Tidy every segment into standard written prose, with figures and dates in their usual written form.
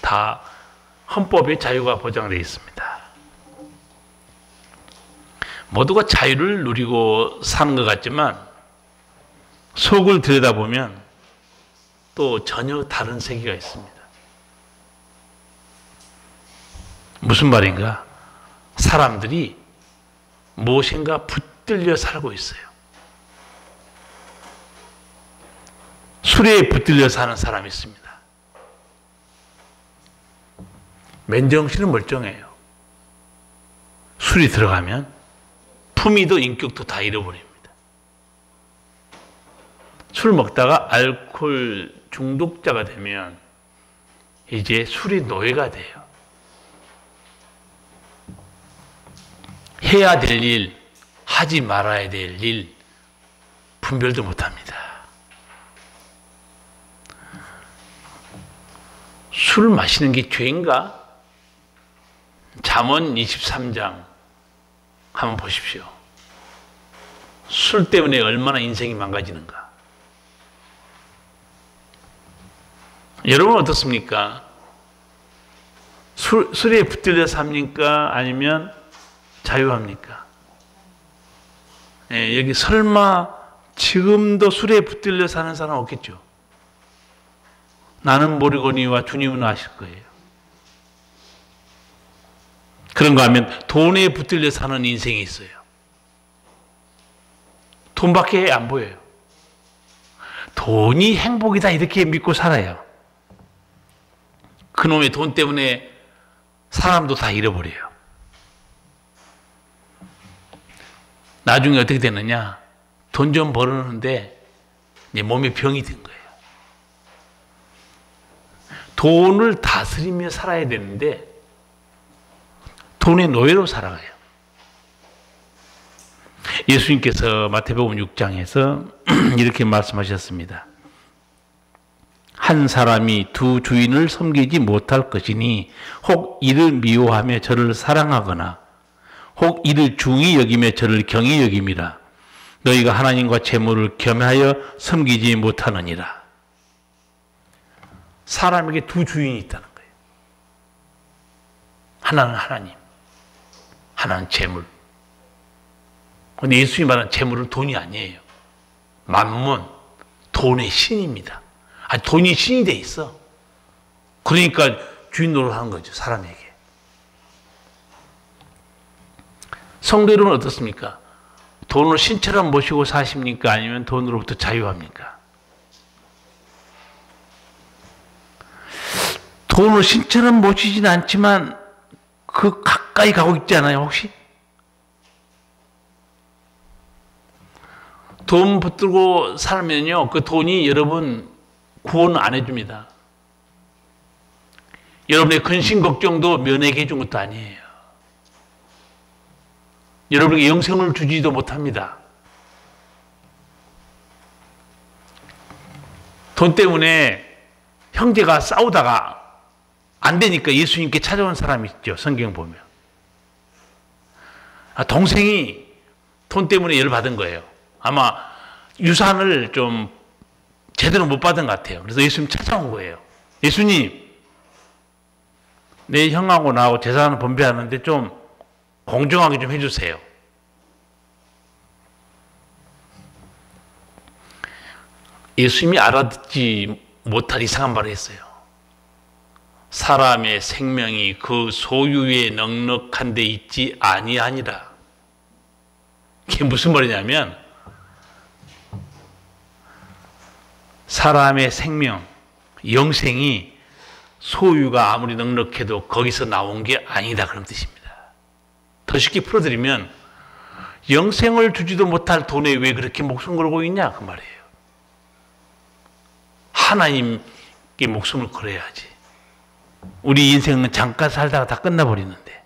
다 헌법에 자유가 보장되어 있습니다. 모두가 자유를 누리고 사는 것 같지만 속을 들여다보면 또 전혀 다른 세계가 있습니다. 무슨 말인가? 사람들이 무엇인가 붙들려 살고 있어요. 술에 붙들려 사는 사람이 있습니다. 맨정신은 멀쩡해요. 술이 들어가면 품위도 인격도 다 잃어버립니다. 술 먹다가 알코올 중독자가 되면 이제 술이 노예가 돼요. 해야 될 일, 하지 말아야 될 일 분별도 못합니다. 술 마시는 게 죄인가? 잠언 23장 한번 보십시오. 술 때문에 얼마나 인생이 망가지는가. 여러분 어떻습니까? 술에 붙들려 삽니까? 아니면 자유합니까? 예, 여기 설마 지금도 술에 붙들려 사는 사람 없겠죠? 나는 모르거니와 주님은 아실 거예요. 그런가 하면 돈에 붙들려 사는 인생이 있어요. 돈밖에 안 보여요. 돈이 행복이다 이렇게 믿고 살아요. 그놈의 돈 때문에 사람도 다 잃어버려요. 나중에 어떻게 되느냐? 돈 좀 벌었는데 이제 몸에 병이 든 거예요. 돈을 다스리며 살아야 되는데 돈의 노예로 살아가요. 예수님께서 마태복음 6장에서 이렇게 말씀하셨습니다. 한 사람이 두 주인을 섬기지 못할 것이니 혹 이를 미워하며 저를 사랑하거나 혹 이를 중히 여기며 저를 경히 여김이라. 너희가 하나님과 재물을 겸하여 섬기지 못하느니라. 사람에게 두 주인이 있다는 거예요. 하나는 하나님, 하나는 재물. 그런데 예수님이 말하는 재물은 돈이 아니에요. 만문, 돈의 신입니다. 돈이 신이 돼 있어. 그러니까 주인 노릇 하는 거죠, 사람에게. 성도 여러분 어떻습니까? 돈을 신처럼 모시고 사십니까? 아니면 돈으로부터 자유합니까? 돈을 신처럼 모시진 않지만 그 가까이 가고 있지 않아요, 혹시? 돈 붙들고 살면요, 그 돈이 여러분 구원 안 해줍니다. 여러분의 근심 걱정도 면하게 해준 것도 아니에요. 여러분에게 영생을 주지도 못합니다. 돈 때문에 형제가 싸우다가 안 되니까 예수님께 찾아온 사람이 있죠. 성경 보면. 동생이 돈 때문에 열받은 거예요. 아마 유산을 좀 제대로 못 받은 것 같아요. 그래서 예수님 찾아온 거예요. 예수님, 내 형하고 나하고 재산을 분배하는데 좀 공정하게 좀 해주세요. 예수님이 알아듣지 못할 이상한 말을 했어요. 사람의 생명이 그 소유에 넉넉한 데 있지 아니하니라. 이게 무슨 말이냐면 사람의 생명, 영생이 소유가 아무리 넉넉해도 거기서 나온 게 아니다 그런 뜻입니다. 더 쉽게 풀어드리면 영생을 주지도 못할 돈에 왜 그렇게 목숨 걸고 있냐 그 말이에요. 하나님께 목숨을 걸어야지. 우리 인생은 잠깐 살다가 다 끝나버리는데.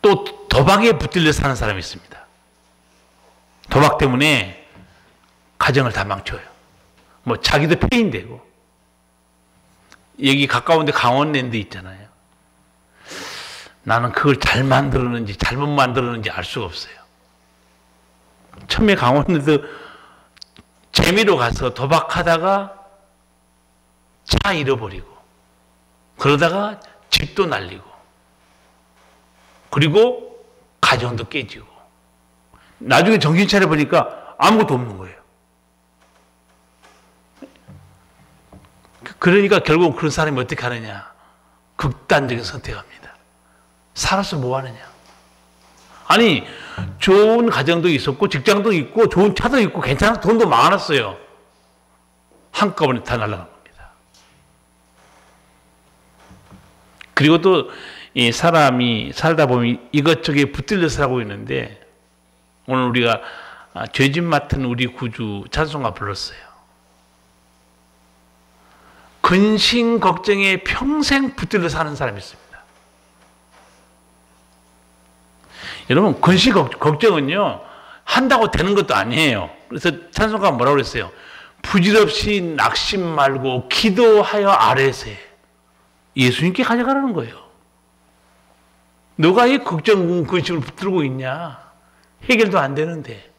또 도박에 붙들려 사는 사람이 있습니다. 도박 때문에 가정을 다 망쳐요. 뭐 자기도 폐인되고. 여기 가까운데 강원랜드 있잖아요. 나는 그걸 잘 만들었는지 잘못 만들었는지 알 수가 없어요. 처음에 강원랜드 재미로 가서 도박하다가 차 잃어버리고 그러다가 집도 날리고 그리고 가정도 깨지고 나중에 정신 차려보니까 아무것도 없는 거예요. 그러니까 결국 그런 사람이 어떻게 하느냐? 극단적인 선택합니다. 살아서 뭐 하느냐? 아니, 좋은 가정도 있었고 직장도 있고 좋은 차도 있고 괜찮아서 돈도 많았어요. 한꺼번에 다 날아간 겁니다. 그리고 또 이 사람이 살다 보면 이것저것 붙들려서 살고 있는데 오늘 우리가 죄짐 맡은 우리 구주 찬송가 불렀어요. 근심 걱정에 평생 붙들려 사는 사람이 있습니다. 여러분 근심 걱정은요 한다고 되는 것도 아니에요. 그래서 찬송가가 뭐라고 그랬어요? 부질없이 낙심 말고 기도하여 아뢰세. 예수님께 가져가라는 거예요. 너가 이 걱정 근심을 붙들고 있냐? 해결도 안 되는데.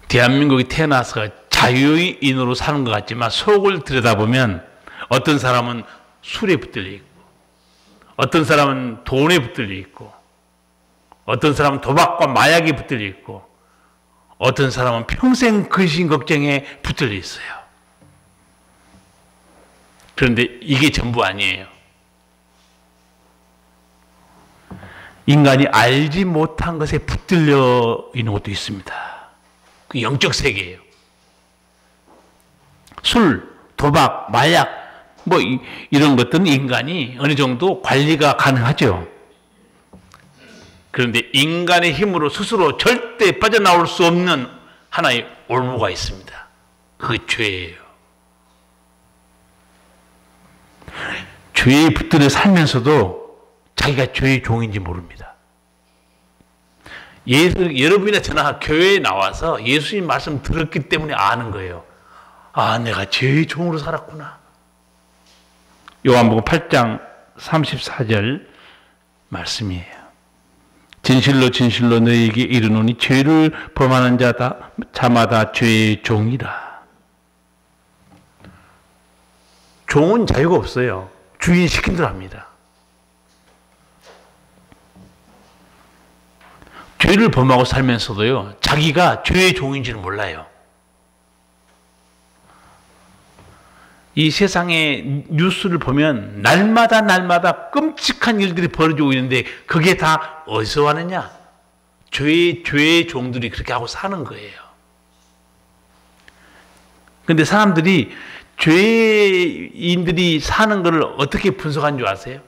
대한민국이 태어나서 자유인으로 사는 것 같지만 속을 들여다보면 어떤 사람은 술에 붙들려 있고 어떤 사람은 돈에 붙들려 있고 어떤 사람은 도박과 마약에 붙들려 있고 어떤 사람은 평생 근심 걱정에 붙들려 있어요. 그런데 이게 전부 아니에요. 인간이 알지 못한 것에 붙들려 있는 것도 있습니다. 그 영적 세계예요. 술, 도박, 마약 뭐 이런 것들은 인간이 어느 정도 관리가 가능하죠. 그런데 인간의 힘으로 스스로 절대 빠져나올 수 없는 하나의 올무가 있습니다. 그게 죄예요. 죄에 붙들려 살면서도 자기가 죄의 종인지 모릅니다. 여러분이나 저나 교회에 나와서 예수님 말씀 들었기 때문에 아는 거예요. 아, 내가 죄의 종으로 살았구나. 요한복음 8장 34절 말씀이에요. 진실로 진실로 너희에게 이르노니 죄를 범하는 자마다 죄의 종이라. 종은 자유가 없어요. 주인 시킨 대로 합니다. 죄를 범하고 살면서도요, 자기가 죄의 종인지는 몰라요. 이 세상의 뉴스를 보면 날마다 끔찍한 일들이 벌어지고 있는데 그게 다 어디서 왔느냐? 죄의 종들이 그렇게 하고 사는 거예요. 그런데 사람들이 죄인들이 사는 것을 어떻게 분석한 줄 아세요?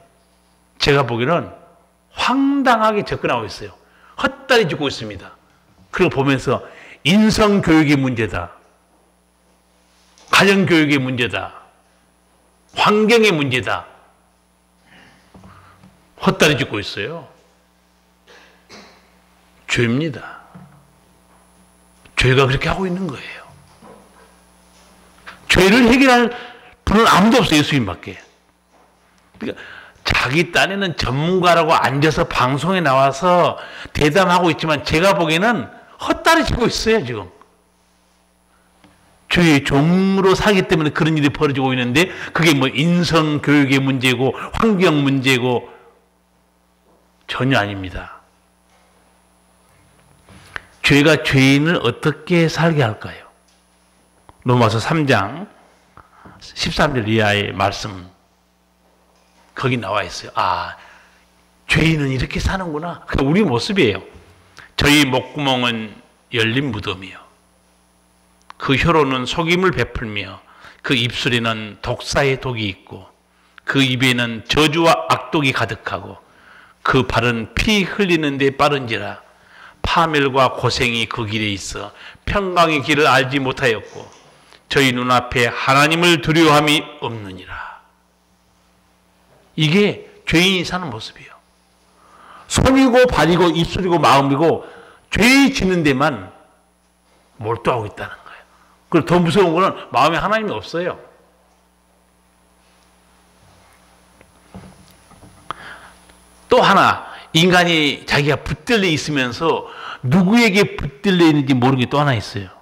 제가 보기에는 황당하게 접근하고 있어요. 헛다리 짚고 있습니다. 그걸 보면서 인성교육의 문제다. 가정교육의 문제다. 환경의 문제다. 헛다리 짚고 있어요. 죄입니다. 죄가 그렇게 하고 있는 거예요. 죄를 해결할 분은 아무도 없어요. 예수님밖에. 그러니까 자기 딴에는 전문가라고 앉아서 방송에 나와서 대담하고 있지만 제가 보기에는 헛다리 짚고 있어요. 지금. 죄의 종으로 살기 때문에 그런 일이 벌어지고 있는데 그게 뭐 인성교육의 문제고 환경 문제고 전혀 아닙니다. 죄가 죄인을 어떻게 살게 할까요? 로마서 3장 13절 이하의 말씀 거기 나와 있어요. 아, 죄인은 이렇게 사는구나. 그게 우리 모습이에요. 저희 목구멍은 열린 무덤이요. 그 혀로는 속임을 베풀며 그 입술에는 독사의 독이 있고 그 입에는 저주와 악독이 가득하고 그 발은 피 흘리는 데 빠른지라 파멸과 고생이 그 길에 있어 평강의 길을 알지 못하였고 저희 눈앞에 하나님을 두려워함이 없느니라. 이게 죄인이 사는 모습이에요. 손이고 발이고 입술이고 마음이고 죄 짓는 데만 몰두하고 있다는 거예요. 그리고 더 무서운 거는 마음에 하나님이 없어요. 또 하나 인간이 자기가 붙들려 있으면서 누구에게 붙들려 있는지 모르는 게 또 하나 있어요.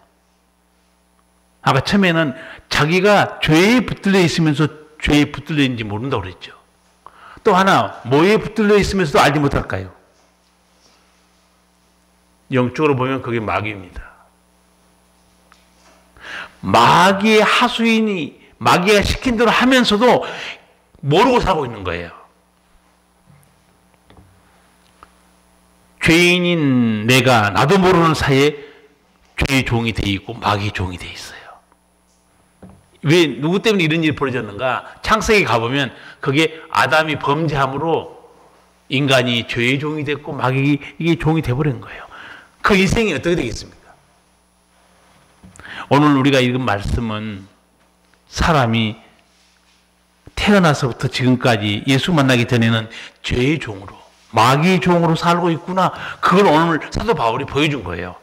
아까 처음에는 자기가 죄에 붙들려 있으면서 죄에 붙들려 있는지 모른다고 그랬죠. 또 하나, 뭐에 붙들려 있으면서도 알지 못할까요? 영적으로 보면 그게 마귀입니다. 마귀의 하수인이 마귀가 시킨 대로 하면서도 모르고 살고 있는 거예요. 죄인인 내가 나도 모르는 사이에 죄의 종이 돼 있고 마귀의 종이 돼 있어요. 왜 누구 때문에 이런 일이 벌어졌는가? 창세기 가보면 그게 아담이 범죄함으로 인간이 죄의 종이 됐고 마귀의 종이 돼버린 거예요. 그 인생이 어떻게 되겠습니까? 오늘 우리가 읽은 말씀은 사람이 태어나서부터 지금까지 예수 만나기 전에는 죄의 종으로 마귀의 종으로 살고 있구나. 그걸 오늘 사도 바울이 보여준 거예요.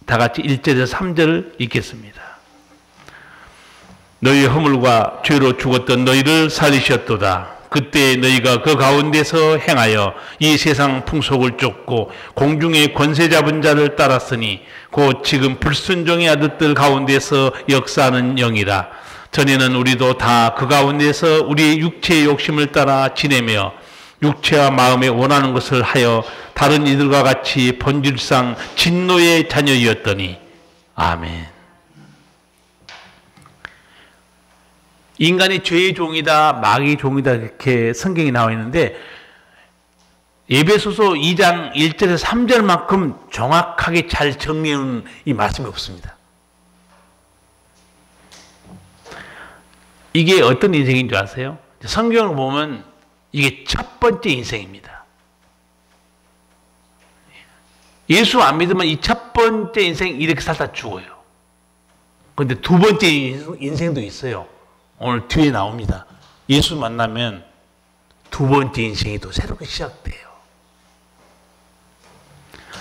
다 같이 1절에서 3절을 읽겠습니다. 너희 허물과 죄로 죽었던 너희를 살리셨도다. 그때 너희가 그 가운데서 행하여 이 세상 풍속을 쫓고 공중의 권세 잡은 자를 따랐으니 곧 지금 불순종의 아들들 가운데서 역사하는 영이라. 전에는 우리도 다 그 가운데서 우리의 육체의 욕심을 따라 지내며 육체와 마음에 원하는 것을 하여 다른 이들과 같이 본질상 진노의 자녀이었더니. 아멘. 인간이 죄의 종이다, 마귀의 종이다 이렇게 성경이 나와 있는데 에베소서 2장 1절에서 3절만큼 정확하게 잘 정리해놓은 이 말씀이 없습니다. 이게 어떤 인생인 줄 아세요? 성경을 보면 이게 첫 번째 인생입니다. 예수 안 믿으면 이 첫 번째 인생 이렇게 살다 죽어요. 그런데 두 번째 인생도 있어요. 오늘 뒤에 나옵니다. 예수 만나면 두 번째 인생이 또 새롭게 시작돼요.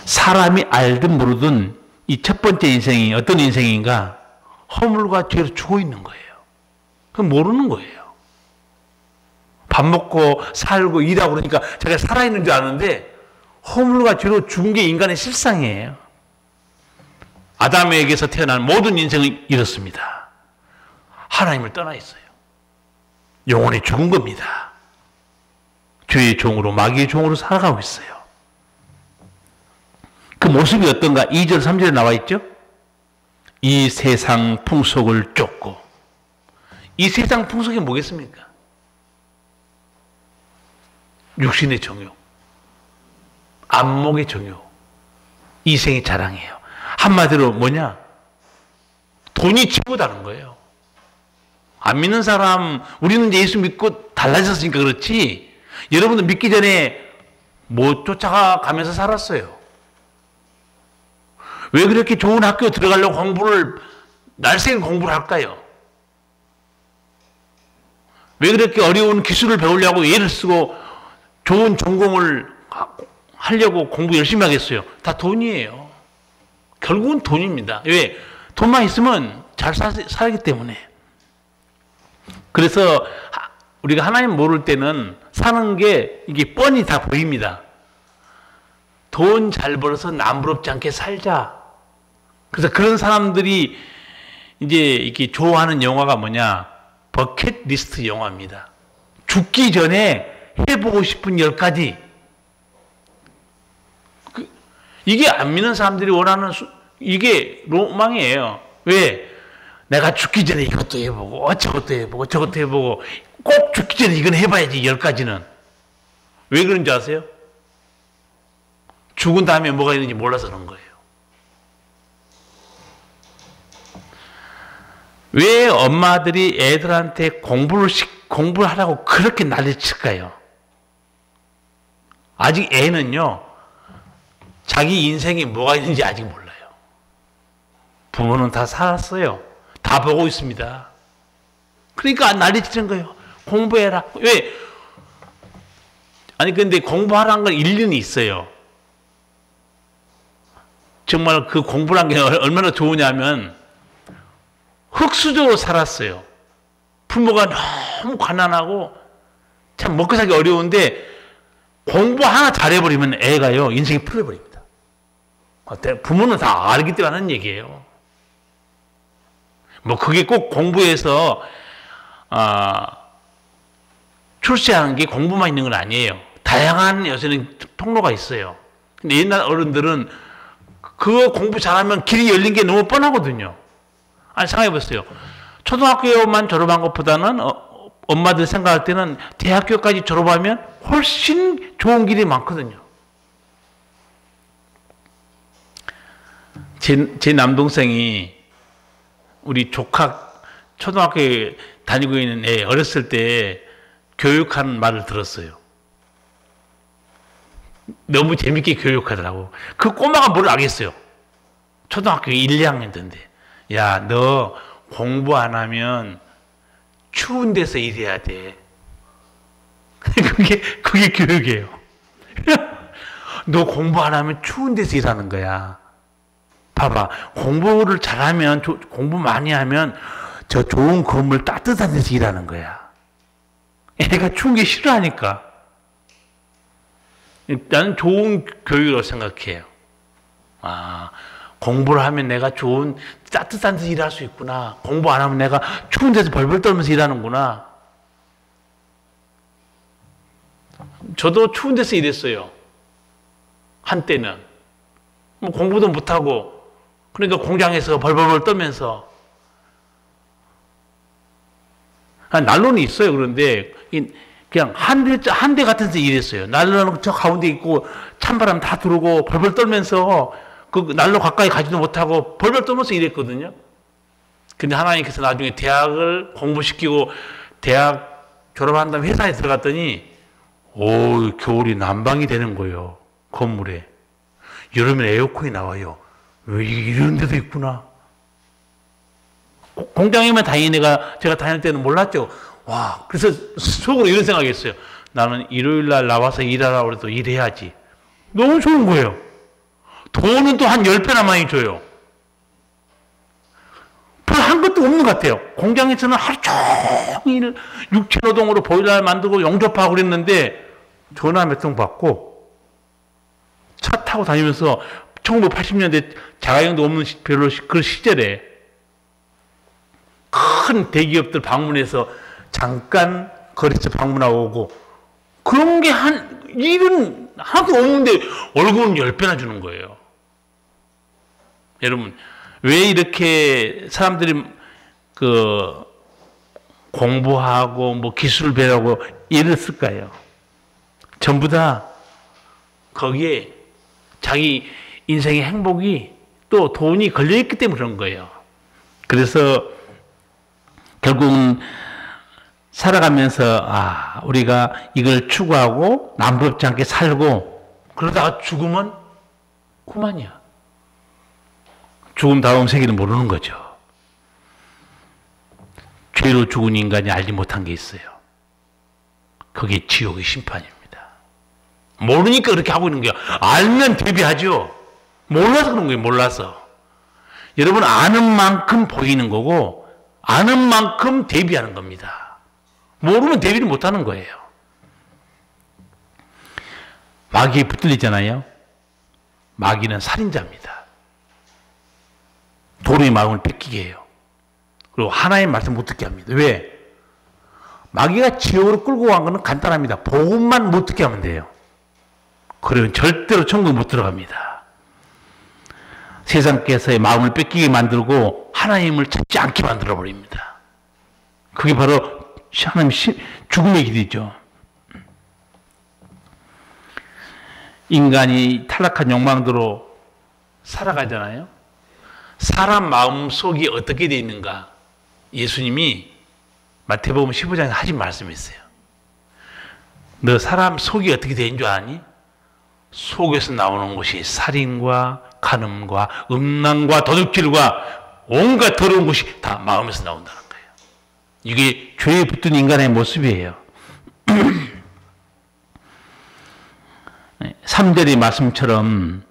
사람이 알든 모르든 이 첫 번째 인생이 어떤 인생인가? 허물과 죄로 죽어 있는 거예요. 그건 모르는 거예요. 밥 먹고 살고 일하고 그러니까 자기가 살아있는 줄 아는데 허물과 죄로 죽은 게 인간의 실상이에요. 아담에게서 태어난 모든 인생을 잃었습니다. 하나님을 떠나 있어요. 영원히 죽은 겁니다. 죄의 종으로 마귀의 종으로 살아가고 있어요. 그 모습이 어떤가? 2절 3절에 나와 있죠. 이 세상 풍속을 쫓고. 이 세상 풍속이 뭐겠습니까? 육신의 정욕, 안목의 정욕, 이생의 자랑이에요. 한마디로 뭐냐? 돈이 최고다는 거예요. 안 믿는 사람, 우리는 이제 예수 믿고 달라졌으니까 그렇지, 여러분들 믿기 전에 못 쫓아가면서 살았어요. 왜 그렇게 좋은 학교 들어가려고 날쌘 공부를 할까요? 왜 그렇게 어려운 기술을 배우려고 애를 쓰고 좋은 전공을 하려고 공부 열심히 하겠어요? 다 돈이에요. 결국은 돈입니다. 왜? 돈만 있으면 잘 살기 때문에. 그래서 우리가 하나님 모를 때는 사는 게 이게 뻔히 다 보입니다. 돈 잘 벌어서 남 부럽지 않게 살자. 그래서 그런 사람들이 이제 이렇게 좋아하는 영화가 뭐냐? 버킷리스트 영화입니다. 죽기 전에 해보고 싶은 10가지. 이게 안 믿는 사람들이 원하는 이게 로망이에요. 왜? 내가 죽기 전에 이것도 해보고 저것도 해보고 저것도 해보고 꼭 죽기 전에 이건 해봐야지 10가지는. 왜 그런지 아세요? 죽은 다음에 뭐가 있는지 몰라서 그런 거예요. 왜 엄마들이 애들한테 공부를 하라고 그렇게 난리칠까요? 아직 애는요, 자기 인생에 뭐가 있는지 아직 몰라요. 부모는 다 살았어요. 다 보고 있습니다. 그러니까 난리치는 거예요. 공부해라. 왜? 아니, 근데 공부하라는 건 일리는 있어요. 정말 그 공부란 게 얼마나 좋으냐면, 흙수저로 살았어요. 부모가 너무 가난하고 참 먹고 살기 어려운데 공부 하나 잘해버리면 애가요 인생이 풀려버립니다. 부모는 다 알기 때문에 하는 얘기예요. 뭐 그게 꼭 공부해서 출세하는 게 공부만 있는 건 아니에요. 다양한 요새는 통로가 있어요. 근데 옛날 어른들은 그거 공부 잘하면 길이 열린 게 너무 뻔하거든요. 아니 생각해 보세요. 초등학교만 졸업한 것보다는 엄마들 생각할 때는 대학교까지 졸업하면 훨씬 좋은 길이 많거든요. 제 남동생이 우리 조카 초등학교에 다니고 있는 애 어렸을 때 교육하는 말을 들었어요. 너무 재밌게 교육하더라고. 그 꼬마가 뭘 알겠어요. 초등학교 1, 2학년 때인데. 야, 너 공부 안 하면 추운 데서 일해야 돼. 그게 교육이에요. 너 공부 안 하면 추운 데서 일하는 거야. 봐봐. 공부를 잘하면, 공부 많이 하면 저 좋은 건물 따뜻한 데서 일하는 거야. 애가 추운 게 싫어하니까. 나는 좋은 교육이라고 생각해요. 공부를 하면 내가 좋은 따뜻한 데서 일할 수 있구나. 공부 안 하면 내가 추운 데서 벌벌 떨면서 일하는구나. 저도 추운 데서 일했어요. 한때는. 뭐 공부도 못하고 그러니까 공장에서 벌벌벌 떨면서 난로는 있어요. 그런데 그냥 한 대 같은 데서 일했어요. 난로는 저 가운데 있고 찬바람 다 들어오고 벌벌 떨면서 그 난로 가까이 가지도 못하고 벌벌 떨면서 일했거든요. 근데 하나님께서 나중에 대학을 공부시키고 대학 졸업한 다음에 회사에 들어갔더니 겨울이 난방이 되는 거예요. 건물에. 여름에 에어컨이 나와요. 왜 이런 데도 있구나. 공장에만 다니는 제가 다닐 때는 몰랐죠. 와, 그래서 속으로 이런 생각이 했어요. 나는 일요일 날 나와서 일하라고 해도 일해야지. 너무 좋은 거예요. 돈은 또 한 10배나 많이 줘요. 별 한 것도 없는 것 같아요. 공장에서는 하루 종일 육체노동으로 보일러를 만들고 용접하고 그랬는데 전화 몇 통 받고 차 타고 다니면서 1980년대 자가용도 없는 별로 그 시절에 큰 대기업들 방문해서 잠깐 거래처 방문하고 오고 그런 게 일은 하나도 없는데 월급은 10배나 주는 거예요. 여러분 왜 이렇게 사람들이 공부하고 뭐 기술 배우고 일을 쓸까요? 전부 다 거기에 자기 인생의 행복이 또 돈이 걸려있기 때문에 그런 거예요. 그래서 결국은 살아가면서 우리가 이걸 추구하고 남부럽지 않게 살고 그러다가 죽으면 그만이야. 죽음 다음 세계는 모르는 거죠. 죄로 죽은 인간이 알지 못한 게 있어요. 그게 지옥의 심판입니다. 모르니까 그렇게 하고 있는 거예요. 알면 대비하죠. 몰라서 그런 거예요. 몰라서. 여러분 아는 만큼 보이는 거고 아는 만큼 대비하는 겁니다. 모르면 대비를 못하는 거예요. 마귀에 붙들리잖아요. 마귀는 살인자입니다. 도리의 마음을 뺏기게 해요. 그리고 하나의 말씀 못 듣게 합니다. 왜? 마귀가 지옥으로 끌고 간 거는 간단합니다. 복음만 못 듣게 하면 돼요. 그러면 절대로 천국 못 들어갑니다. 세상께서의 마음을 뺏기게 만들고 하나님을 찾지 않게 만들어 버립니다. 그게 바로 하나님 죽음의 길이죠. 인간이 탈락한 욕망대로 살아가잖아요. 사람 마음 속이 어떻게 되어 있는가? 예수님이 마태복음 15장에 하신 말씀이 있어요. 너 사람 속이 어떻게 되어 있는 줄 아니? 속에서 나오는 것이 살인과 간음과 음란과 도둑질과 온갖 더러운 것이 다 마음에서 나온다는 거예요. 이게 죄에 붙든 인간의 모습이에요. 3절의 말씀처럼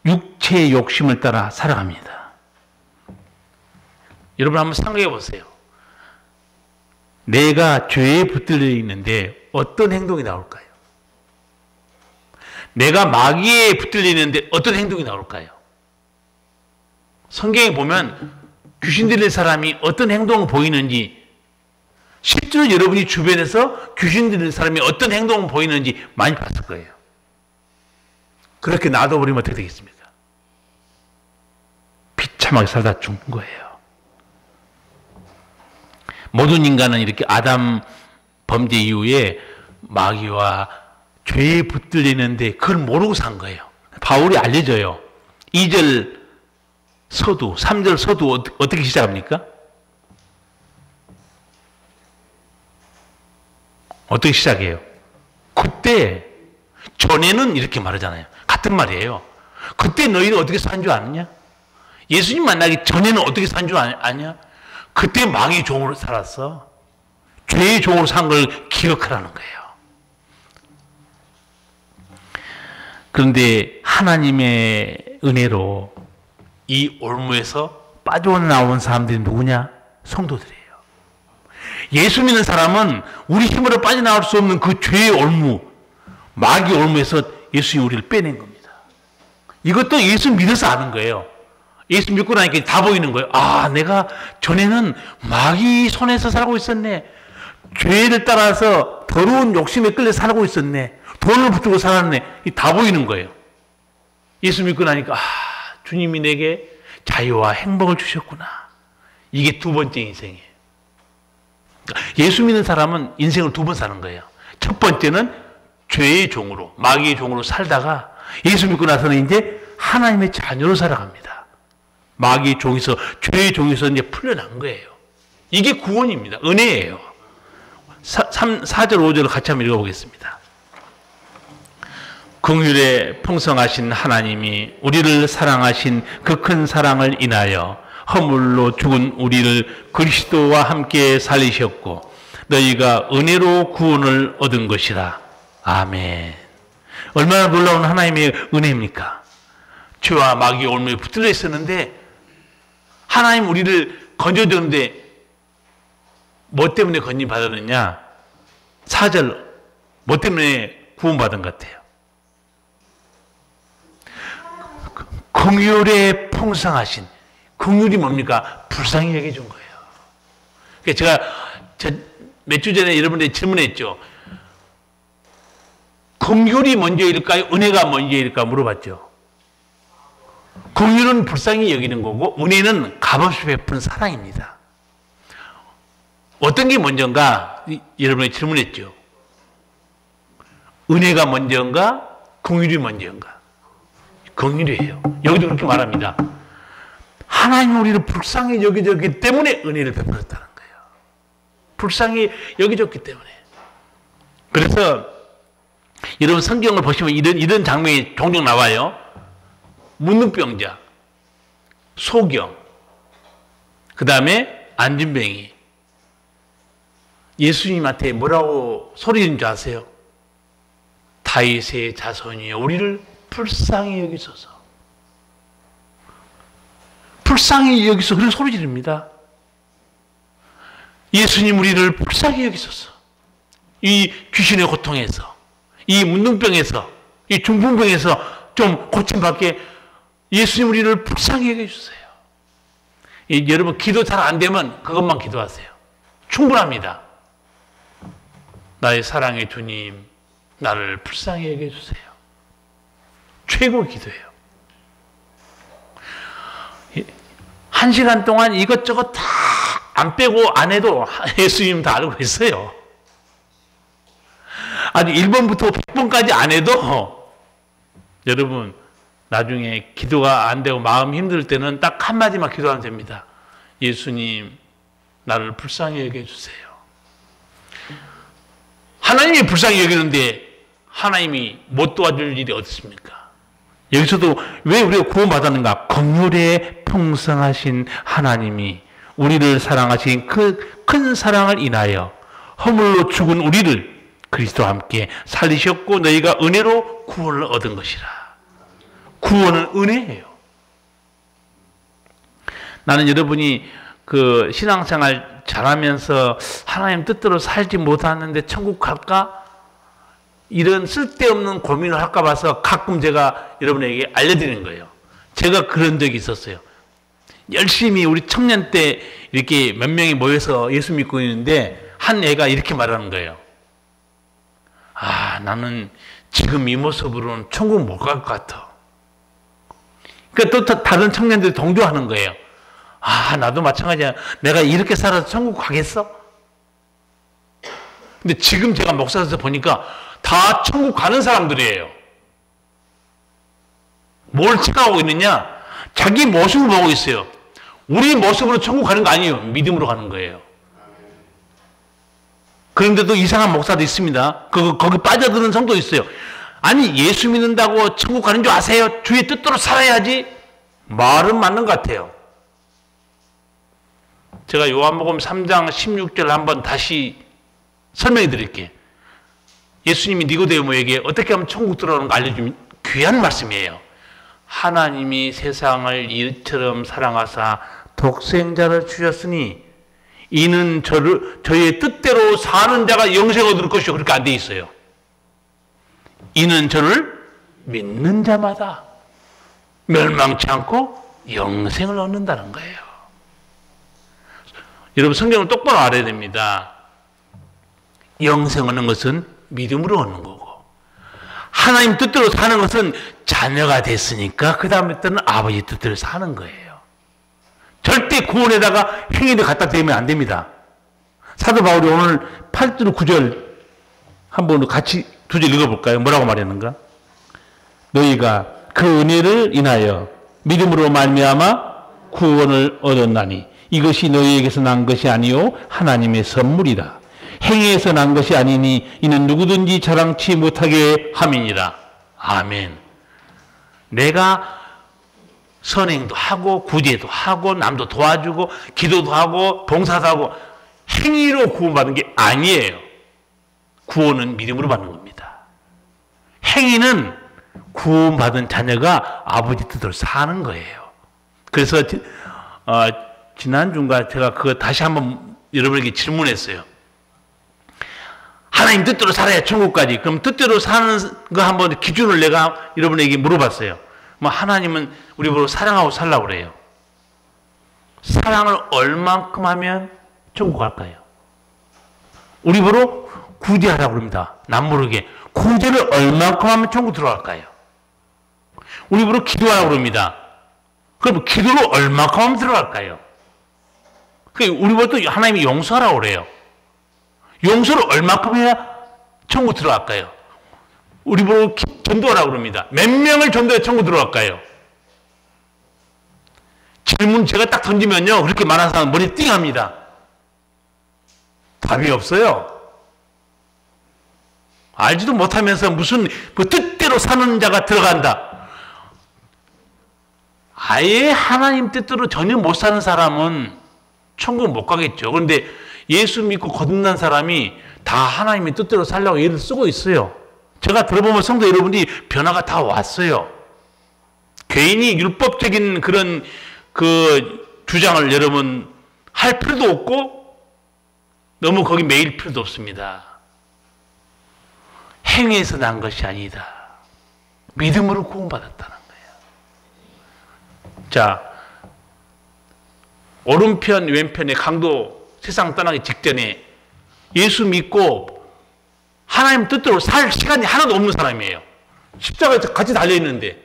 육체의 욕심을 따라 살아갑니다. 여러분 한번 생각해 보세요. 내가 죄에 붙들려 있는데 어떤 행동이 나올까요? 내가 마귀에 붙들려 있는데 어떤 행동이 나올까요? 성경에 보면 귀신 들린 사람이 어떤 행동을 보이는지, 실제로 여러분이 주변에서 귀신 들린 사람이 어떤 행동을 보이는지 많이 봤을 거예요. 그렇게 놔둬버리면 어떻게 되겠습니까? 비참하게 살다 죽는 거예요. 모든 인간은 이렇게 아담 범죄 이후에 마귀와 죄에 붙들리는데 그걸 모르고 산 거예요. 바울이 알려줘요. 2절 서두, 3절 서두 어떻게 시작합니까? 어떻게 시작해요? 그때, 전에는 이렇게 말하잖아요. 같은 말이에요. 그때 너희는 어떻게 산 줄 아느냐? 예수님 만나기 전에는 어떻게 산 줄 아냐? 그때 마귀의 종으로 살았어. 죄의 종으로 산 걸 기억하라는 거예요. 그런데 하나님의 은혜로 이 올무에서 빠져나온 사람들이 누구냐? 성도들이에요. 예수 믿는 사람은 우리 힘으로 빠져나올 수 없는 그 죄의 올무, 마귀 올무에서 예수님이 우리를 빼낸 겁니다. 이것도 예수 믿어서 아는 거예요. 예수 믿고 나니까 다 보이는 거예요. 아, 내가 전에는 마귀 손에서 살고 있었네. 죄를 따라서 더러운 욕심에 끌려 살고 있었네. 돈을 붙들고 살았네. 다 보이는 거예요. 예수 믿고 나니까 아, 주님이 내게 자유와 행복을 주셨구나. 이게 두 번째 인생이에요. 예수 믿는 사람은 인생을 두 번 사는 거예요. 첫 번째는 죄의 종으로, 마귀의 종으로 살다가 예수 믿고 나서는 이제 하나님의 자녀로 살아갑니다. 마귀의 종에서, 죄의 종에서 이제 풀려난 거예요. 이게 구원입니다. 은혜예요. 4절, 5절을 같이 한번 읽어보겠습니다. 긍휼에 풍성하신 하나님이 우리를 사랑하신 그 큰 사랑을 인하여 허물로 죽은 우리를 그리스도와 함께 살리셨고 너희가 은혜로 구원을 얻은 것이라. 아멘. 얼마나 놀라운 하나님의 은혜입니까? 죄와 마귀의 올무에 붙들려 있었는데 하나님 우리를 건져줬는데 뭐 때문에 건진받았느냐? 4절 뭐 때문에 구원받은 것 같아요? 긍휼에 풍성하신, 긍휼이 뭡니까? 불쌍히 여겨준 거예요. 그러니까 제가 몇 주 전에 여러분들이 질문했죠. 긍휼이 먼저일까요? 은혜가 먼저일까 물어봤죠. 긍휼은 불쌍히 여기는 거고 은혜는 값없이 베푼 사랑입니다. 어떤 게 먼저인가? 여러분이 질문했죠. 은혜가 먼저인가? 긍휼이 먼저인가? 긍휼이에요. 여기도 그렇게 말합니다. 하나님 우리를 불쌍히 여겨줬기 때문에 은혜를 베풀었다는 거예요. 불쌍히 여겨줬기 때문에. 그래서 여러분 성경을 보시면 이런 장면이 종종 나와요. 문둥병자, 소경, 그 다음에 안진뱅이. 예수님한테 뭐라고 소리는 줄 아세요? 다윗의 자손이여 우리를 불쌍히 여기소서. 불쌍히 여기소서. 그런 소리 지릅니다. 예수님 우리를 불쌍히 여기소서. 이 귀신의 고통에서, 이 문둥병에서, 이 중풍병에서 좀 고침받게 예수님 우리를 불쌍히 여겨주세요. 여러분 기도 잘 안 되면 그것만 기도하세요. 충분합니다. 나의 사랑의 주님, 나를 불쌍히 여겨주세요. 최고 기도예요. 1시간 동안 이것저것 다 안 빼고 안 해도 예수님 다 알고 있어요. 아주 1번부터 100번까지 안 해도 여러분 나중에 기도가 안 되고 마음 힘들 때는 딱 한마디만 기도하면 됩니다. 예수님, 나를 불쌍히 여겨주세요. 하나님이 불쌍히 여기는데 하나님이 못 도와줄 일이 어디 있습니까? 여기서도 왜 우리가 구원받았는가? 긍휼에 풍성하신 하나님이 우리를 사랑하신 그 큰 사랑을 인하여 허물로 죽은 우리를 그리스도와 함께 살리셨고 너희가 은혜로 구원을 얻은 것이라. 구원은 은혜예요. 나는 여러분이 그 신앙생활 잘하면서 하나님 뜻대로 살지 못하는데 천국 갈까? 이런 쓸데없는 고민을 할까 봐서 가끔 제가 여러분에게 알려드리는 거예요. 제가 그런 적이 있었어요. 열심히 우리 청년 때 이렇게 몇 명이 모여서 예수 믿고 있는데 한 애가 이렇게 말하는 거예요. 아, 나는 지금 이 모습으로는 천국 못 갈 것 같아. 그러니까 또 다른 청년들이 동조하는 거예요. 아, 나도 마찬가지야. 내가 이렇게 살아서 천국 가겠어? 근데 지금 제가 목사에서 보니까 다 천국 가는 사람들이에요. 뭘 생각하고 있느냐? 자기 모습을 보고 있어요. 우리 모습으로 천국 가는 거 아니에요. 믿음으로 가는 거예요. 그런데도 이상한 목사도 있습니다. 거기 빠져드는 성도 있어요. 아니, 예수 믿는다고 천국 가는 줄 아세요? 주의 뜻대로 살아야지. 말은 맞는 것 같아요. 제가 요한복음 3장 16절 한번 다시 설명해 드릴게요. 예수님이 니고데모에게 어떻게 하면 천국 들어가는 거 알려주면 귀한 말씀이에요. 하나님이 세상을 이처럼 사랑하사 독생자를 주셨으니 이는 저의 뜻대로 사는 자가 영생을 얻을 것이요. 그렇게 안 돼 있어요. 이는 저를 믿는 자마다 멸망치 않고 영생을 얻는다는 거예요. 여러분, 성경을 똑바로 알아야 됩니다. 영생 얻는 것은 믿음으로 얻는 거고, 하나님 뜻대로 사는 것은 자녀가 됐으니까 그 다음부터는 아버지 뜻대로 사는 거예요. 절대 구원에다가 행위를 갖다 대면 안 됩니다. 사도 바울이 오늘 8절 9절 한번 같이 두 절 읽어볼까요? 뭐라고 말했는가? 너희가 그 은혜를 인하여 믿음으로 말미암아 구원을 얻었나니 이것이 너희에게서 난 것이 아니요 하나님의 선물이다. 행위에서 난 것이 아니니 이는 누구든지 자랑치 못하게 함이니라. 아멘. 내가 선행도 하고 구제도 하고 남도 도와주고 기도도 하고 봉사도 하고 행위로 구원받는 게 아니에요. 구원은 믿음으로 받는 겁니다. 행위는 구원받은 자녀가 아버지 뜻대로 사는 거예요. 그래서 지난주인가 제가 그거 다시 한번 여러분에게 질문했어요. 하나님 뜻대로 살아야 천국까지. 그럼 뜻대로 사는 거 한번 기준을 내가 여러분에게 물어봤어요. 뭐 하나님은 우리 보고 사랑하고 살라고 그래요. 사랑을 얼만큼 하면 천국 갈까요? 우리 보고 구제하라고 그럽니다. 남 모르게. 구제를 얼만큼 하면 천국 들어갈까요? 우리 보고 기도하라고 그럽니다. 그럼 기도를 얼만큼 하면 들어갈까요? 우리 보고 또 하나님이 용서하라고 그래요. 용서를 얼만큼 해야 천국 들어갈까요? 우리 보고 전도하라고 그럽니다. 몇 명을 전도해 천국 들어갈까요? 질문 제가 딱 던지면요, 그렇게 많은 사람 머리 띵합니다. 답이 없어요. 알지도 못하면서 무슨 그 뜻대로 사는 자가 들어간다. 아예 하나님 뜻대로 전혀 못 사는 사람은 천국 못 가겠죠. 그런데 예수 믿고 거듭난 사람이 다 하나님의 뜻대로 살려고 애를 쓰고 있어요. 제가 들어보면 성도 여러분이 변화가 다 왔어요. 괜히 율법적인 그런 그 주장을 여러분 할 필요도 없고 너무 거기 매일 필요도 없습니다. 행위에서 난 것이 아니다. 믿음으로 구원받았다는 거예요. 자, 오른편 왼편의 강도 세상 떠나기 직전에 예수 믿고 하나님 뜻대로 살 시간이 하나도 없는 사람이에요. 십자가에 같이 달려있는데.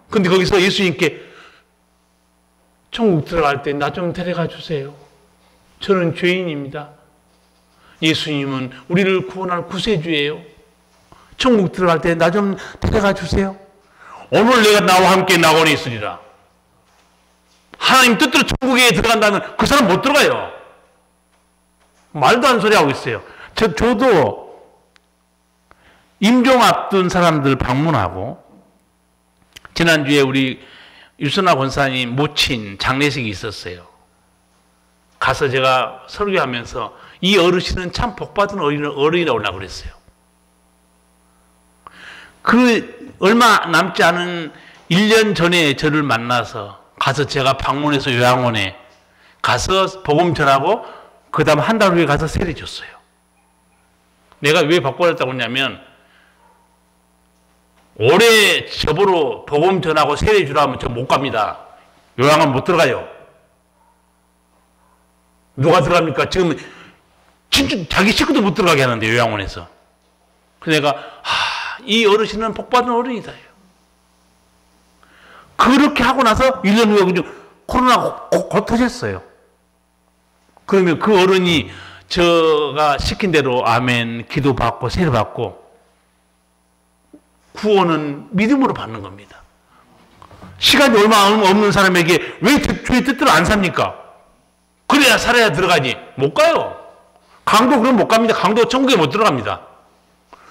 근데 거기서 예수님께 천국 들어갈 때 나 좀 데려가 주세요. 저는 죄인입니다. 예수님은 우리를 구원할 구세주예요. 천국 들어갈 때 나 좀 데려가 주세요. 오늘 내가 나와 함께 낙원에 있으리라. 하나님 뜻대로 천국에 들어간다면 그 사람 못 들어가요. 말도 안 소리 하고 있어요. 저도 임종 앞둔 사람들 방문하고 지난주에 우리 유선아 권사님 모친 장례식이 있었어요. 가서 제가 설교하면서 이 어르신은 참 복받은 어른이라고 그랬어요. 그 얼마 남지 않은 1년 전에 저를 만나서 가서 제가 방문해서 요양원에 가서 복음 전하고 그 다음 한 달 후에 가서 세례 줬어요. 내가 왜 복받았다고 했냐면 올해 저보러 복음 전하고 세례 주라 하면 저 못 갑니다. 요양원 못 들어가요. 누가 들어갑니까? 지금 진짜 자기 식구도 못 들어가게 하는데, 요양원에서. 그래서 내가 이 어르신은 복받은 어른이다. 그렇게 하고 나서 1년 후에 코로나가 곧 터졌어요. 그러면 그 어른이 제가 시킨 대로 아멘 기도받고 세례받고 구원은 믿음으로 받는 겁니다. 시간이 얼마 없는 사람에게 왜 주의 뜻대로 안 삽니까? 그래야 살아야 들어가지. 못 가요. 강도 그럼 못 갑니다. 강도 천국에 못 들어갑니다.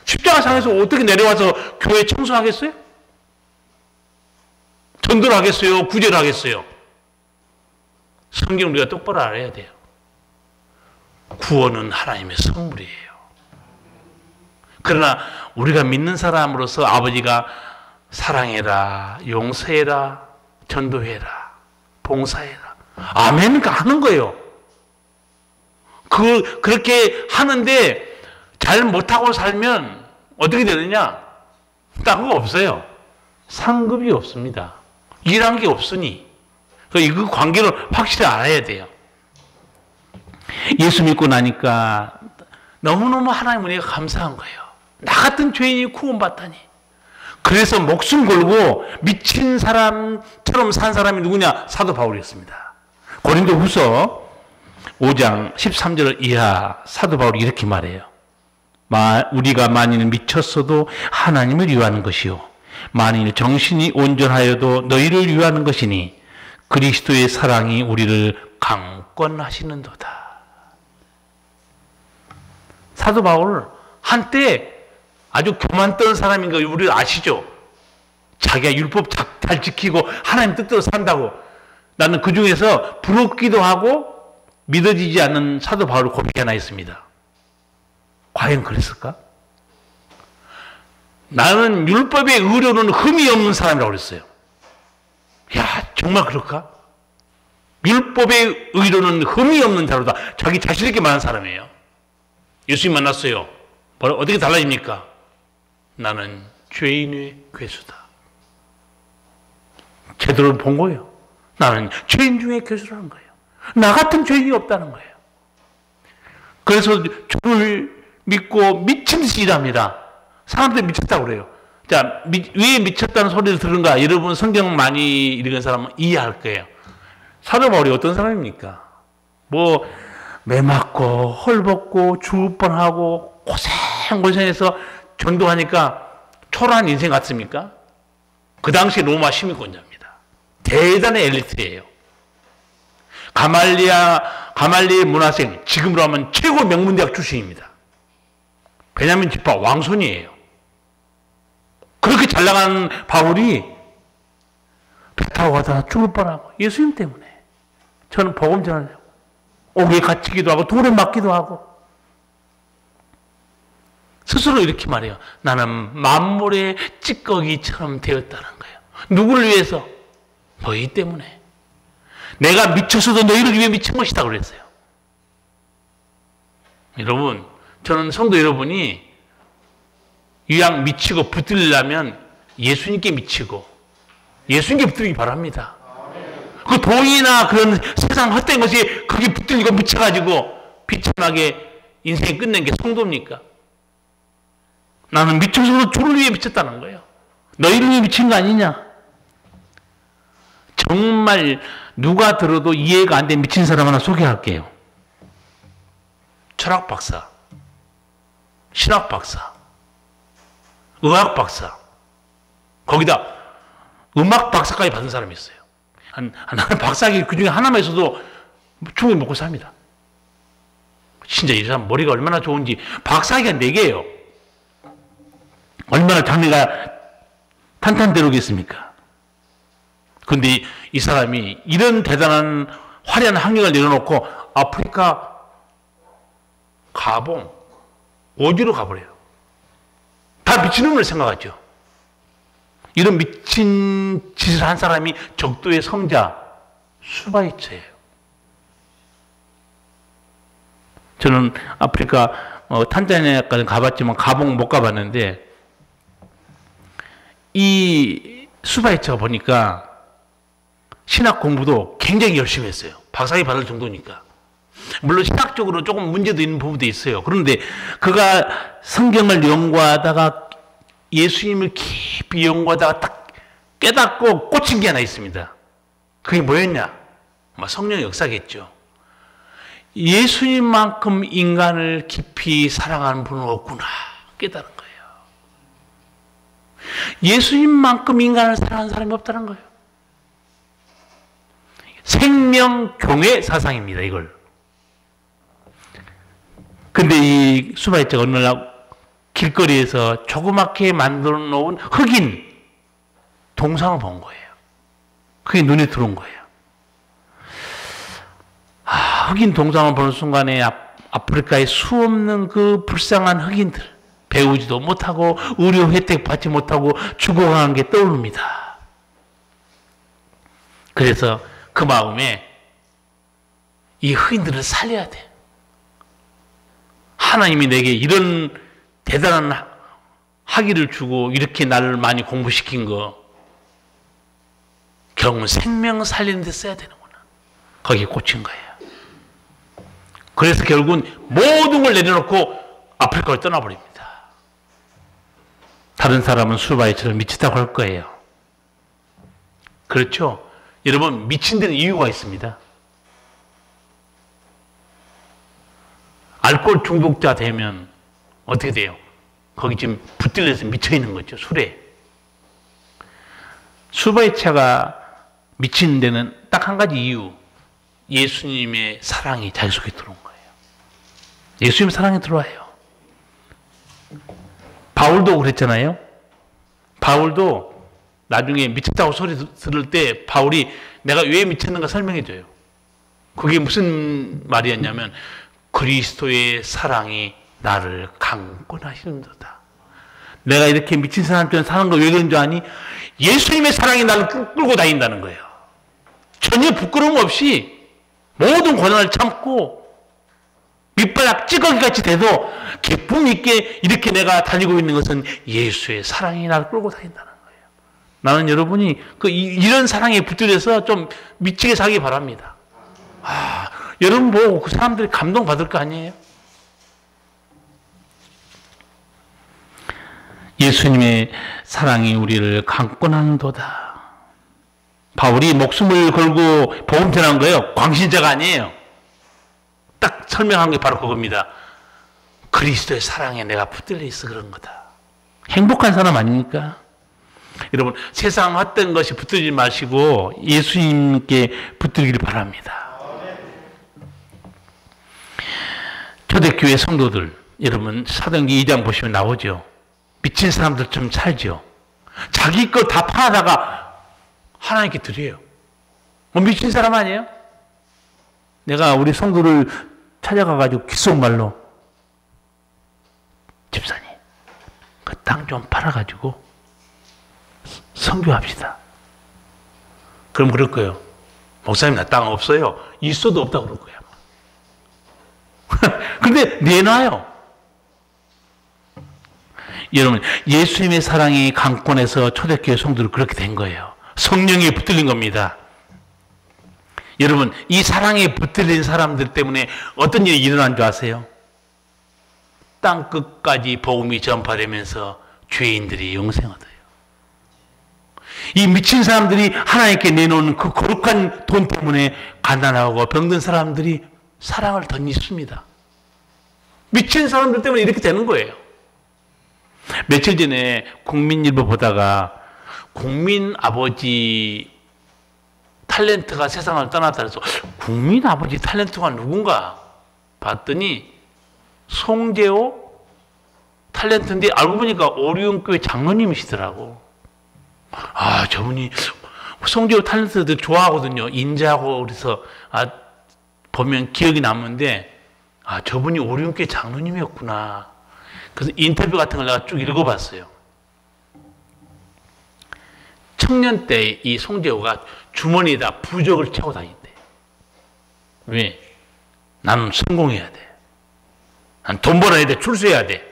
십자가상에서 어떻게 내려와서 교회 청소하겠어요? 전도를 하겠어요? 구제를 하겠어요? 성경 우리가 똑바로 알아야 돼요. 구원은 하나님의 선물이에요. 그러나 우리가 믿는 사람으로서 아버지가 사랑해라, 용서해라, 전도해라, 봉사해라. 아멘가 하는 거예요. 그렇게 하는데 잘 못하고 살면 어떻게 되느냐? 딴 거 없어요. 상급이 없습니다. 일한 게 없으니. 그 관계를 확실히 알아야 돼요. 예수 믿고 나니까 너무너무 하나님 은혜가 감사한 거예요. 나 같은 죄인이 구원받다니. 그래서 목숨 걸고 미친 사람처럼 산 사람이 누구냐? 사도 바울이었습니다. 고린도후서 5장 13절 이하 사도 바울이 이렇게 말해요. 우리가 만일 미쳤어도 하나님을 위하는 것이요 만일 정신이 온전하여도 너희를 위하는 것이니 그리스도의 사랑이 우리를 강권하시는도다. 사도 바울 한때 아주 교만 떤 사람인 거 우리 아시죠? 자기가 율법 잘 지키고 하나님 뜻대로 산다고. 나는 그 중에서 부럽기도 하고 믿어지지 않는 사도 바울 고백이 하나 있습니다. 과연 그랬을까? 나는 율법의 의료는 흠이 없는 사람이라고 그랬어요. 야, 정말 그럴까? 율법의 의료는 흠이 없는 자로다. 자기 자신 있게 말하는 사람이에요. 예수님 만났어요. 어떻게 달라집니까? 나는 죄인의 괴수다. 제대로 본 거예요. 나는 죄인 중에 괴수라는 거예요. 나 같은 죄인이 없다는 거예요. 그래서 주를 믿고 미친 듯이 일합니다. 사람들이 미쳤다고 그래요. 자, 왜 미쳤다는 소리를 들은가? 여러분 성경 많이 읽은 사람은 이해할 거예요. 사도 바울이 어떤 사람입니까? 매 맞고 헐벗고 죽을 뻔하고 고생해서 전도하니까 초라한 인생 같습니까? 그 당시 로마 시민권자입니다. 대단한 엘리트예요. 가말리엘 문화생, 지금으로 하면 최고 명문대학 출신입니다. 베냐민 지파 왕손이에요. 그렇게 잘 나가는 바울이 배 타고 가다가 죽을 뻔하고 예수님 때문에 저는 복음 전하려고 옥에 갇히기도 하고 돌에 맞기도 하고 스스로 이렇게 말해요. 나는 만물의 찌꺼기처럼 되었다는 거예요. 누구를 위해서? 너희 때문에. 내가 미쳤어도 너희를 위해 미친 것이다 그랬어요. 여러분, 저는 성도 여러분이 이왕 미치고 붙들려면 예수님께 미치고 예수님께 붙들기 바랍니다. 그 돈이나 그런 세상 헛된 것이 거기 붙들리고 미쳐가지고 비참하게 인생 끝낸 게 성도입니까? 나는 미쳐서도 주를 위해 미쳤다는 거예요. 너희를 위해 미친 거 아니냐? 정말 누가 들어도 이해가 안 된 미친 사람 하나 소개할게요. 철학 박사, 신학 박사, 의학 박사, 거기다 음악 박사까지 받은 사람이 있어요. 박사학위 그 중에 하나만 있어도 충분히 먹고 삽니다. 진짜 이 사람 머리가 얼마나 좋은지. 박사학위가 4개예요. 얼마나 장래가 탄탄대로겠습니까? 그런데 이 사람이 이런 대단한 화려한 학력을 내려놓고 아프리카 가봉, 어디로 가버려요. 다 미친놈을 생각하죠. 이런 미친 짓을 한 사람이 적도의 성자 수바이처예요. 저는 아프리카 탄자니아까지 가봤지만 가봉 못 가봤는데 이 수바이처가 보니까 신학 공부도 굉장히 열심히 했어요. 박사학위 받을 정도니까. 물론 신학적으로 조금 문제도 있는 부분도 있어요. 그런데 그가 성경을 연구하다가 예수님을 깊이 연구하다가 딱 깨닫고 꽂힌 게 하나 있습니다. 그게 뭐였냐? 성령의 역사겠죠. 예수님만큼 인간을 깊이 사랑하는 분은 없구나 깨달은 거예요. 예수님만큼 인간을 사랑하는 사람이 없다는 거예요. 생명경외 사상입니다, 이걸. 근데 이 수바이처가 어느 날 길거리에서 조그맣게 만들어 놓은 흑인 동상을 본 거예요. 그게 눈에 들어온 거예요. 흑인 동상을 보는 순간에 아프리카의 수없는 그 불쌍한 흑인들, 배우지도 못하고 의료 혜택 받지 못하고 죽어가는 게 떠오릅니다. 그래서 그 마음에 이 흑인들을 살려야 돼. 하나님이 내게 이런 대단한 학위를 주고 이렇게 나를 많이 공부시킨 거 결국은 생명 살리는 데 써야 되는구나. 거기에 꽂힌 거예요. 그래서 결국은 모든 걸 내려놓고 아프리카로 떠나버립니다. 다른 사람은 수바이처럼 미치다고 할 거예요. 그렇죠? 여러분, 미친 데는 이유가 있습니다. 알코올 중독자 되면 어떻게 돼요? 거기 지금 붙들려서 미쳐있는 거죠, 술에. 수바이처가 미치는 데는 딱 한 가지 이유. 예수님의 사랑이 자기 속에 들어온 거예요. 예수님의 사랑이 들어와요. 바울도 그랬잖아요. 바울도 나중에 미쳤다고 소리 들을 때 바울이 내가 왜 미쳤는가 설명해 줘요. 그게 무슨 말이었냐면 그리스도의 사랑이 나를 강권하시는도다. 내가 이렇게 미친 사람처럼 사는 거 왜 그런 줄 아니? 예수님의 사랑이 나를 끌고 다닌다는 거예요. 전혀 부끄러움 없이 모든 고난을 참고 밑바닥 찌꺼기같이 돼도 기쁨 있게 이렇게 내가 달리고 있는 것은 예수의 사랑이 나를 끌고 다닌다는 거예요. 나는 여러분이 이런 사랑에 붙들려서 좀 미치게 살기 바랍니다. 여러분 보고 그 사람들이 감동받을 거 아니에요? 예수님의 사랑이 우리를 강권하는도다. 바울이 목숨을 걸고 복음 전한 거예요. 광신자가 아니에요. 딱 설명한 게 바로 그겁니다. 그리스도의 사랑에 내가 붙들려 있어 그런 거다. 행복한 사람 아닙니까? 여러분, 세상 어떤 것이 붙들지 마시고 예수님께 붙들기를 바랍니다. 초대교회 성도들, 여러분 사도행전 2장 보시면 나오죠. 미친 사람들처럼 살죠. 자기 거 다 팔아다가 하나님께 드려요. 미친 사람 아니에요? 내가 우리 성도를 찾아가가지고 귓속말로 집사님 그 땅 좀 팔아가지고 선교합시다. 그럼 그럴 거예요. 목사님 나 땅 없어요. 있어도 없다고 그럴 거야. 근데 내놔요. 여러분, 예수님의 사랑이 강권해서 초대교회 성도를 그렇게 된 거예요. 성령에 붙들린 겁니다. 여러분, 이 사랑에 붙들린 사람들 때문에 어떤 일이 일어난 줄 아세요? 땅 끝까지 복음이 전파되면서 죄인들이 영생 얻어요. 이 미친 사람들이 하나님께 내놓은 그 거룩한 돈 때문에 가난하고 병든 사람들이 사랑을 덧입습니다. 미친 사람들 때문에 이렇게 되는 거예요. 며칠 전에 국민일보 보다가 국민 아버지 탤런트가 세상을 떠났다 해서 국민 아버지 탤런트가 누군가 봤더니 송재호 탤런트인데 알고 보니까 오리온교회 장로님이시더라고. 저분이 송재호 탤런트들 좋아하거든요. 인자하고 그래서 보면 기억이 남는데 저분이 오리온교회 장로님이었구나. 그래서 인터뷰 같은 걸 내가 쭉 읽어봤어요. 청년 때 이 송재호가 주머니에다 부적을 채고 다닌대. 왜? 나는 성공해야 돼. 난 돈 벌어야 돼. 출세해야 돼.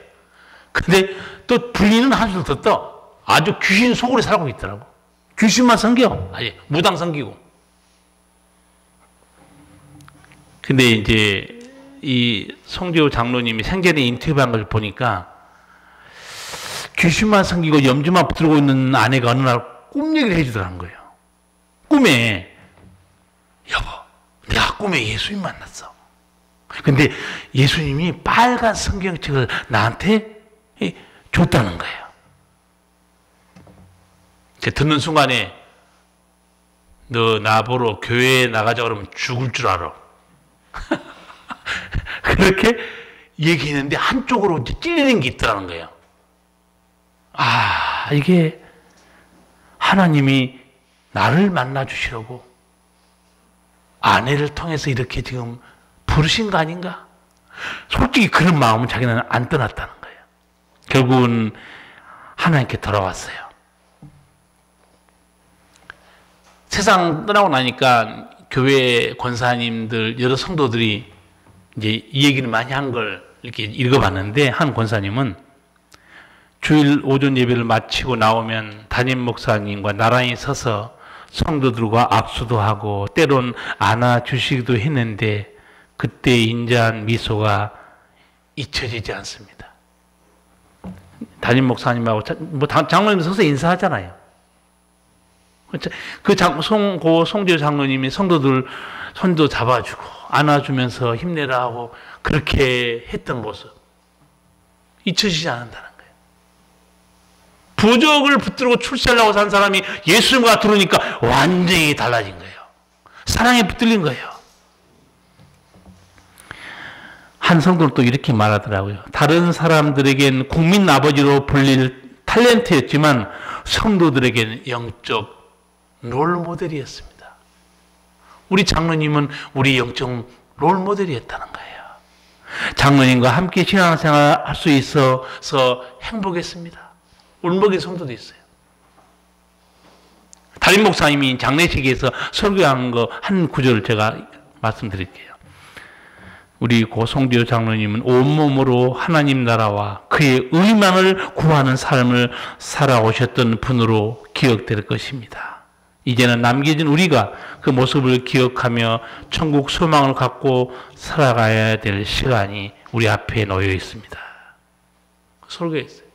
근데 또 불리는 한술 더 떠. 아주 귀신 속으로 살고 있더라고. 귀신만 섬겨. 무당 섬기고. 근데 이제 이 송재호 장로님이 생전에 인터뷰한 걸 보니까 귀신만 섬기고 염주만 붙들고 있는 아내가 어느 날 꿈 얘기를 해주더라는 거예요. 꿈에, 여보, 내가 꿈에 예수님 만났어. 근데 예수님이 빨간 성경책을 나한테 줬다는 거예요. 제가 듣는 순간에 너 나보러 교회에 나가자 그러면 죽을 줄 알아. 그렇게 얘기했는데 한쪽으로 이제 찔리는 게 있더라는 거예요. 아, 이게 하나님이 나를 만나 주시려고 아내를 통해서 이렇게 지금 부르신 거 아닌가? 솔직히 그런 마음은 자기는 안 떠났다는 거예요. 결국은 하나님께 돌아왔어요. 세상 떠나고 나니까 교회 권사님들, 여러 성도들이 이제 이 얘기를 많이 한 걸 이렇게 읽어봤는데, 한 권사님은 주일 오전 예배를 마치고 나오면 담임 목사님과 나란히 서서 성도들과 악수도 하고 때론 안아주시기도 했는데 그때 인자한 미소가 잊혀지지 않습니다. 담임 목사님하고 장로님 서서 인사하잖아요. 그 송재호 장로님이 성도들 손도 잡아주고 안아주면서 힘내라 하고 그렇게 했던 모습 잊혀지지 않는다는 거예요. 부적을 붙들고 출세하려고 산 사람이 예수님과 들어오니까 완전히 달라진 거예요. 사랑에 붙들린 거예요. 한 성도는 또 이렇게 말하더라고요. 다른 사람들에겐 국민 아버지로 불릴 탤런트였지만 성도들에게는 영적 롤모델이었습니다. 우리 장로님은 우리 영적 롤모델이었다는 거예요. 장로님과 함께 신앙생활 할 수 있어서 행복했습니다. 울먹인 성도도 있어요. 담임 목사님이 장례식에서 설교한 거 한 구절을 제가 말씀드릴게요. 우리 고 송재호 장로님은 온몸으로 하나님 나라와 그의 의만을 구하는 삶을 살아오셨던 분으로 기억될 것입니다. 이제는 남겨진 우리가 그 모습을 기억하며 천국 소망을 갖고 살아가야 될 시간이 우리 앞에 놓여 있습니다. 설교했어요.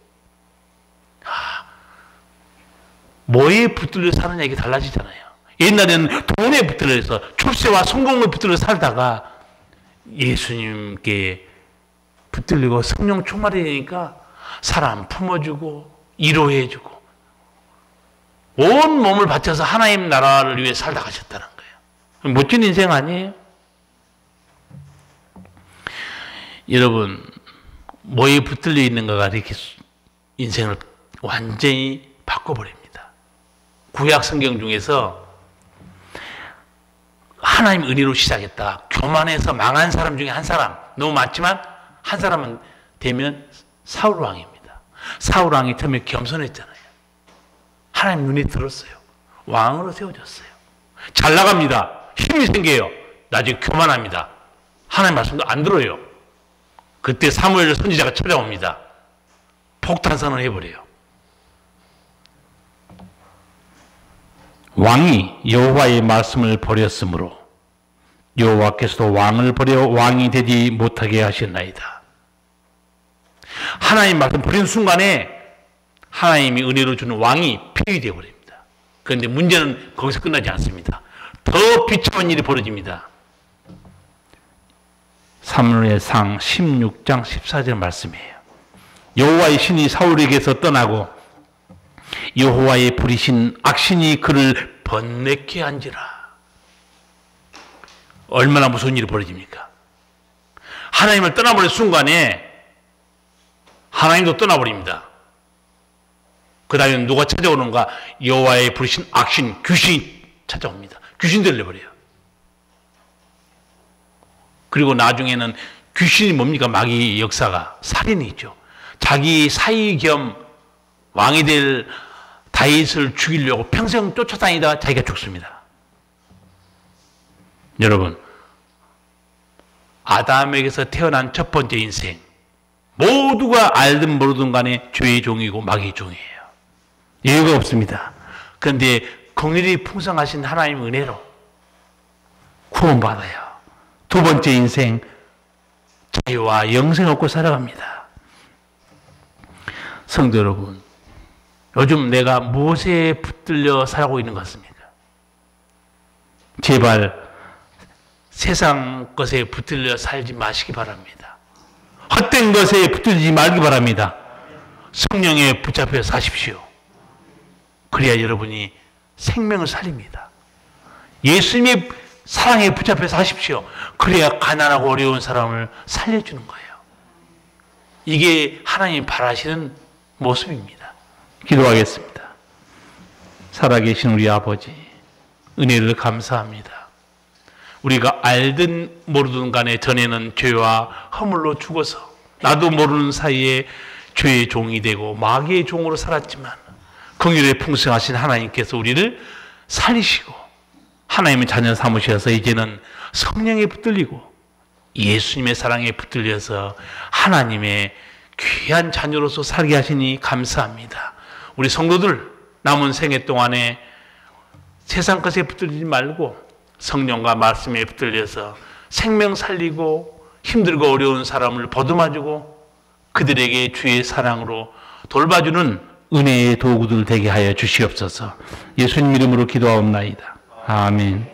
뭐에 붙들려 사느냐 이게 달라지잖아요. 옛날에는 돈에 붙들려서 출세와 성공을 붙들려 살다가 예수님께 붙들리고 성령 충만이 되니까 사람 품어주고 위로해주고 온 몸을 바쳐서 하나님 나라를 위해 살다 가셨다는 거예요. 멋진 인생 아니에요? 여러분, 뭐에 붙들려 있는가가 이렇게 인생을 완전히 바꿔버립니다. 구약 성경 중에서 하나님 은혜로 시작했다. 교만해서 망한 사람 중에 한 사람, 너무 많지만 한 사람은 되면 사울 왕입니다. 사울 왕이 처음에 겸손했잖아요. 하나님 눈에 들었어요. 왕으로 세워졌어요. 잘 나갑니다. 힘이 생겨요. 나중에 교만합니다. 하나님 말씀도 안 들어요. 그때 사무엘 선지자가 찾아옵니다. 폭탄 선언해버려요. 왕이 여호와의 말씀을 버렸으므로 여호와께서도 왕을 버려 왕이 되지 못하게 하셨나이다. 하나님 말씀 버린 순간에 하나님이 은혜로 주는 왕이 폐위되어 버립니다. 그런데 문제는 거기서 끝나지 않습니다. 더 비참한 일이 벌어집니다. 사무엘상 16장 14절 말씀이에요. 여호와의 신이 사울에게서 떠나고 여호와의 부리신 악신이 그를 번뇌케 한지라. 얼마나 무서운 일이 벌어집니까? 하나님을 떠나버린 순간에 하나님도 떠나버립니다. 그 다음에 누가 찾아오는가? 여호와의 부리신 악신, 귀신이 찾아옵니다. 귀신 들려버려요. 그리고 나중에는 귀신이 뭡니까? 마귀 역사가 살인이죠. 자기 사이 겸 왕이 될 다윗을 죽이려고 평생 쫓아다니다가 자기가 죽습니다. 여러분, 아담에게서 태어난 첫 번째 인생, 모두가 알든 모르든 간에 죄의 종이고 마귀의 종이에요. 예외가 없습니다. 그런데 긍휼이 풍성하신 하나님의 은혜로 구원받아요. 두 번째 인생, 자유와 영생 얻고 살아갑니다. 성도 여러분, 요즘 내가 무엇에 붙들려 살고 있는 것 같습니까? 제발 세상 것에 붙들려 살지 마시기 바랍니다. 헛된 것에 붙들지 말기 바랍니다. 성령에 붙잡혀 사십시오. 그래야 여러분이 생명을 살립니다. 예수님의 사랑에 붙잡혀 사십시오. 그래야 가난하고 어려운 사람을 살려주는 거예요. 이게 하나님이 바라시는 모습입니다. 기도하겠습니다. 살아계신 우리 아버지, 은혜를 감사합니다. 우리가 알든 모르든 간에 전에는 죄와 허물로 죽어서 나도 모르는 사이에 죄의 종이 되고 마귀의 종으로 살았지만 긍휼에 풍성하신 하나님께서 우리를 살리시고 하나님의 자녀 삼으셔서 이제는 성령에 붙들리고 예수님의 사랑에 붙들려서 하나님의 귀한 자녀로서 살게 하시니 감사합니다. 우리 성도들 남은 생애 동안에 세상 것에 붙들리지 말고 성령과 말씀에 붙들려서 생명 살리고 힘들고 어려운 사람을 보듬어주고 그들에게 주의 사랑으로 돌봐주는 은혜의 도구들 되게 하여 주시옵소서. 예수님 이름으로 기도하옵나이다. 아멘.